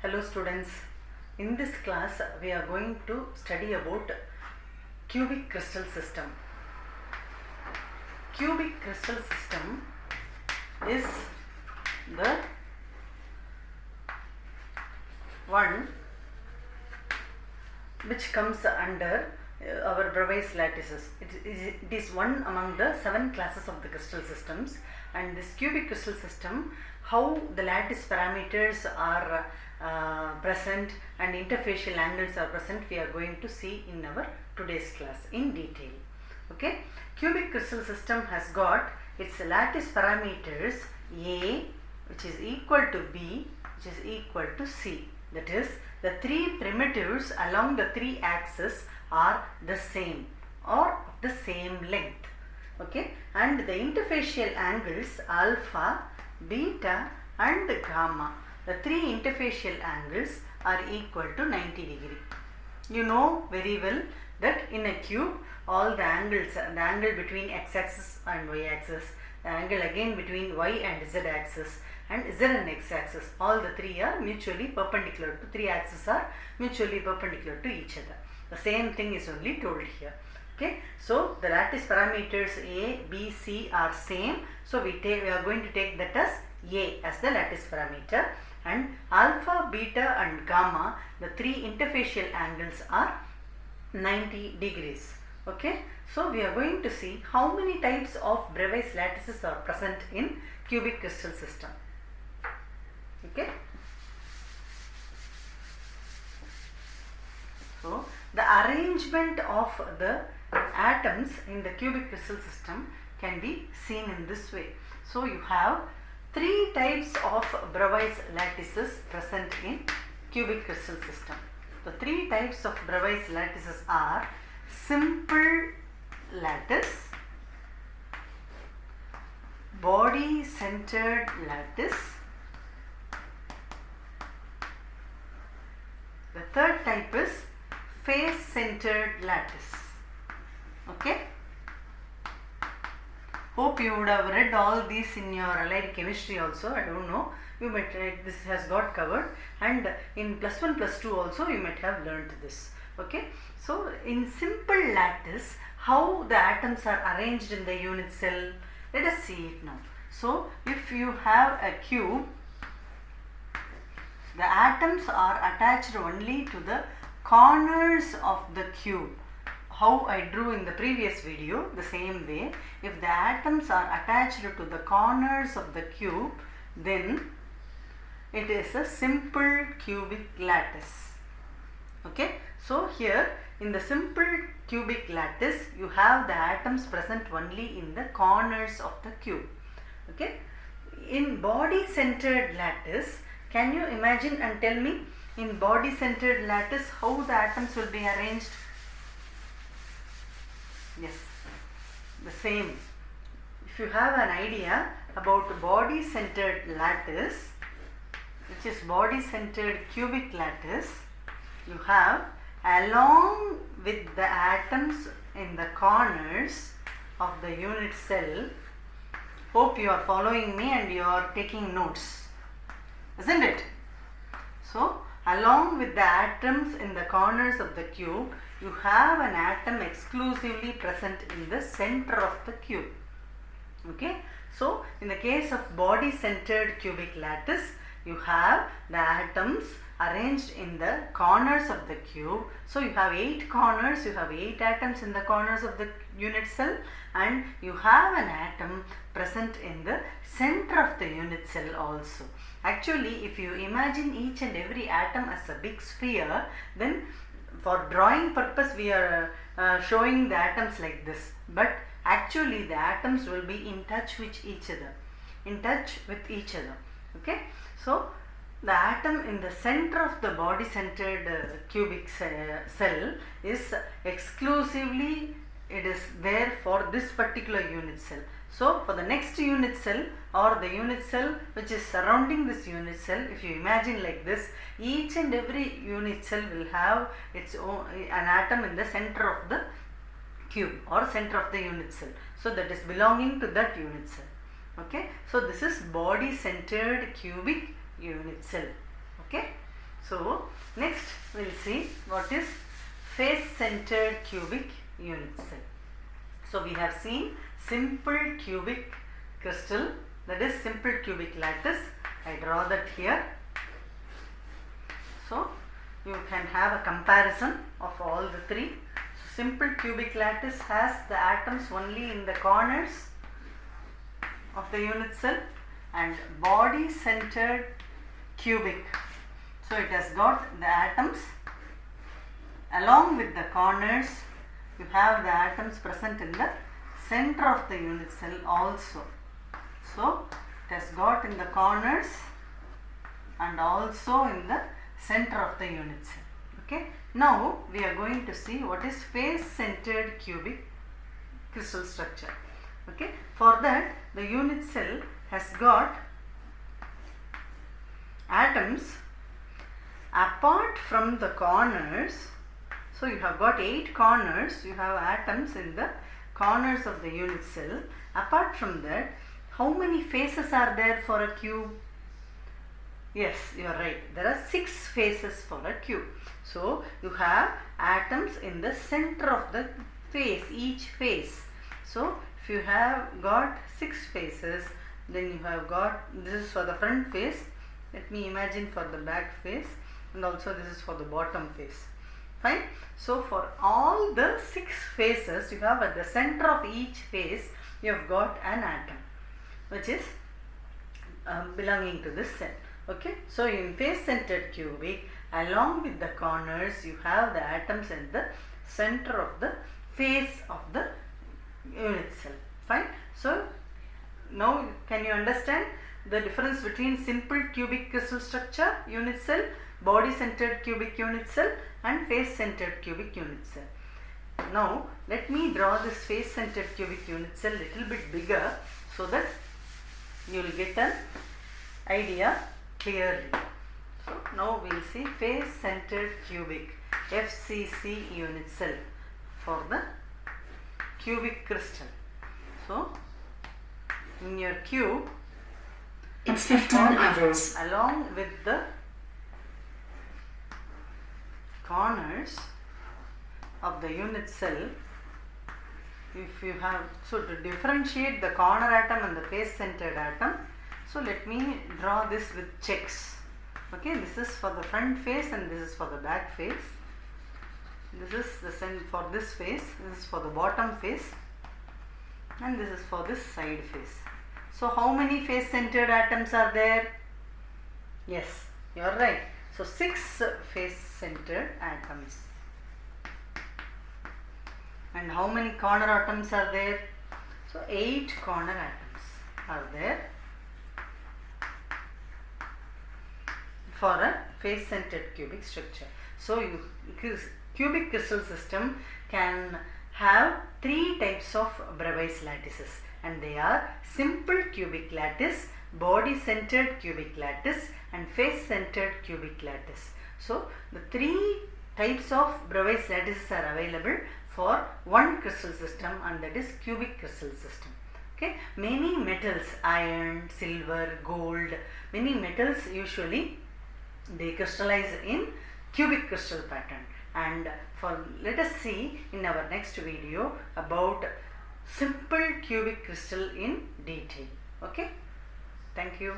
Hello students, in this class we are going to study about cubic crystal system. Cubic crystal system is the one which comes under our Bravais lattices. It is one among the 7 classes of the crystal systems, and this cubic crystal system, how the lattice parameters are present and interfacial angles are present, we are going to see in our today's class in detail. Okay, cubic crystal system has got its lattice parameters A, which is equal to B, which is equal to C. That is, the 3 primitives along the 3 axes are the same or of the same length. Okay, and the interfacial angles alpha, beta and gamma, the 3 interfacial angles are equal to 90 degree. You know very well that in a cube all the angles, the angle between x-axis and y-axis, the angle again between y and z-axis, and z and x-axis, all the 3 are mutually perpendicular to 3 axes are mutually perpendicular to each other. The same thing is only told here. Okay, so the lattice parameters A, B, C are same. So we are going to take that as A as the lattice parameter, and alpha, beta and gamma, the 3 interfacial angles are 90 degrees. Okay, so we are going to see how many types of Bravais lattices are present in cubic crystal system. Okay, so the arrangement of the atoms in the cubic crystal system can be seen in this way. So you have 3 types of Bravais lattices present in cubic crystal system. The 3 types of Bravais lattices are simple lattice, body centered lattice, the third type is face centered lattice. Okay, hope you would have read all these in your allied chemistry also. I don't know, you might this has got covered, and in +1 +2 also you might have learned this. Okay, so in simple lattice, how the atoms are arranged in the unit cell, let us see it now. So if you have a cube, the atoms are attached only to the corners of the cube. How I drew in the previous video, the same way, if the atoms are attached to the corners of the cube, then it is a simple cubic lattice. Okay, so here in the simple cubic lattice, you have the atoms present only in the corners of the cube. Okay, in body centered lattice, can you imagine and tell me, in body centered lattice, how the atoms will be arranged? Yes, the same. If you have an idea about body centered lattice, which is body centered cubic lattice, you have along with the atoms in the corners of the unit cell. Hope you are following me and you are taking notes, isn't it? So along with the atoms in the corners of the cube, you have an atom exclusively present in the center of the cube. Okay, so in the case of body centered cubic lattice, you have the atoms arranged in the corners of the cube. So you have 8 corners, you have 8 atoms in the corners of the unit cell, and you have an atom present in the center of the unit cell also. Actually, if you imagine each and every atom as a big sphere, then for drawing purpose we are showing the atoms like this, but actually the atoms will be in touch with each other. Okay, so the atom in the center of the body centered cubic cell is exclusively, it is there for this particular unit cell. So for the next unit cell or the unit cell which is surrounding this unit cell, if you imagine like this, each and every unit cell will have its own an atom in the center of the cube or center of the unit cell. So that is belonging to that unit cell. Okay, so this is body centered cubic unit cell. Okay, So next we will see what is face centered cubic unit cell. So we have seen simple cubic crystal, that is simple cubic lattice. I draw that here. So you can have a comparison of all the three. So simple cubic lattice has the atoms only in the corners of the unit cell, and body centered cubic, so it has got the atoms along with the corners. You have the atoms present in the center of the unit cell also. So it has got in the corners and also in the center of the unit cell. Okay. Now we are going to see what is face centered cubic crystal structure. Okay. For that, the unit cell has got atoms apart from the corners. So you have got 8 corners, you have atoms in the corners of the unit cell. Apart from that, how many faces are there for a cube? Yes, you are right. There are 6 faces for a cube. So you have atoms in the center of the face, each face. So if you have got 6 faces, then you have got, this is for the front face. Let me imagine for the back face, and also this is for the bottom face. Fine. So for all the 6 faces, you have at the center of each face, you have got an atom which is belonging to this cell. Okay. So in face centered cubic, along with the corners, you have the atoms in the center of the face of the unit cell. Fine. So now can you understand the difference between simple cubic crystal structure unit cell, body centered cubic unit cell, and face centered cubic unit cell? Now let me draw this face centered cubic unit cell little bit bigger so that you will get an idea clearly. So now we will see face centered cubic FCC unit cell for the cubic crystal. So in your cube, it's 15 hours. Along with the corners of the unit cell, if you have, so to differentiate the corner atom and the face centered atom, so let me draw this with checks. Okay, this is for the front face and this is for the back face. This is the for this face, this is for the bottom face, and this is for this side face. So how many face centered atoms are there? Yes, you are right. So 6 face centered atoms. And how many corner atoms are there? So 8 corner atoms are there for a face centered cubic structure. So cubic crystal system can have 3 types of Bravais lattices, and they are simple cubic lattice, body centered cubic lattice, and face centered cubic lattice. So the 3 types of Bravais lattices are available for one crystal system, and that is cubic crystal system. Okay, many metals, iron, silver, gold, many metals usually they crystallize in cubic crystal pattern, and let us see in our next video about simple cubic crystal in detail. Okay, thank you.